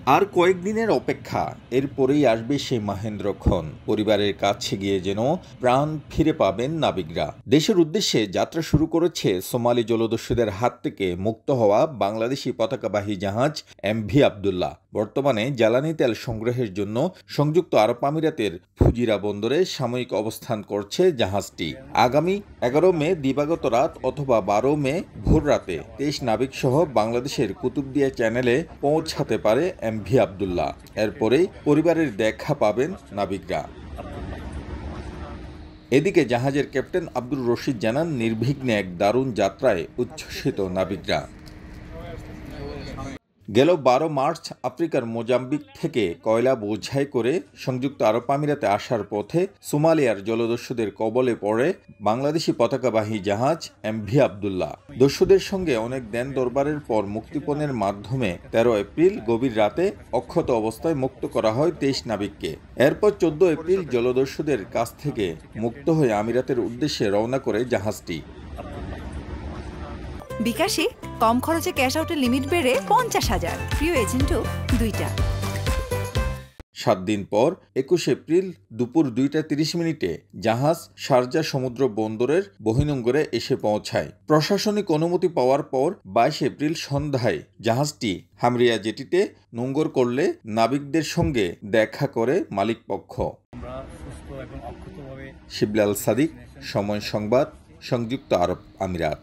আর কয়েকদিনের অপেক্ষা, এরপরেই আসবে সেই মাহেন্দ্রক্ষণ। পরিবারের কাছে গিয়ে যেন প্রাণ ফিরে পাবেন নাবিকরা। দেশের উদ্দেশ্যে যাত্রা শুরু করেছে সোমালি জলদস্যুদের হাত থেকে মুক্ত হওয়া বাংলাদেশি পতাকাবাহী জাহাজ এমভি আবদুল্লাহ। বর্তমানে জ্বালানি তেল সংগ্রহের জন্য সংযুক্ত আরব আমিরাতের ফুজিরা বন্দরে সাময়িক অবস্থান করছে জাহাজটি। আগামী 11 মে দিবাগত রাত অথবা 12 মে ভোর রাতে 23 নাবিক সহ বাংলাদেশের কুতুবদিয়া চ্যানেলে পৌঁছাতে পারে এমভি আবদুল্লাহ। এরপরেই পরিবারের দেখা পাবেন নাবিকরা। এদিকে জাহাজের ক্যাপ্টেন আব্দুর রশিদ জানান, নির্বিঘ্নে এক দারুণ যাত্রায় উচ্ছ্বসিত নাবিকরা। গেল 12 মার্চ আফ্রিকার মোজাম্বিক থেকে কয়লা বোঝাই করে সংযুক্ত আরব আমিরাতে আসার পথে সোমালিয়ার জলদস্যুদের কবলে পড়ে বাংলাদেশি পতাকাবাহী জাহাজ এমভি আবদুল্লাহ। দস্যুদের সঙ্গে অনেক দেন দরবারের পর মুক্তিপণের মাধ্যমে 13 এপ্রিল গভীর রাতে অক্ষত অবস্থায় মুক্ত করা হয় 23 নাবিককে। এরপর 14 এপ্রিল জলদস্যুদের কাছ থেকে মুক্ত হয়ে আমিরাতের উদ্দেশ্যে রওনা করে জাহাজটি। বিকাশে কম খরচে ক্যাশ আউটের লিমিট বেড়ে 50,000, প্রিয় এজেন্টও 2টা। 7 দিন পর 21 এপ্রিল দুপুর 2:30 জাহাজ শারজা সমুদ্র বন্দরের বহির্নোঙরে এসে পৌঁছায়। প্রশাসনিক অনুমতি পাওয়ার পর 22 এপ্রিল সন্ধ্যায় জাহাজটি হামরিয়া জেটিতে নোঙর করলে নাবিকদের সঙ্গে দেখা করে মালিকপক্ষ। শিবলাল সাদিক, সময় সংবাদ, সংযুক্ত আরব আমিরাত।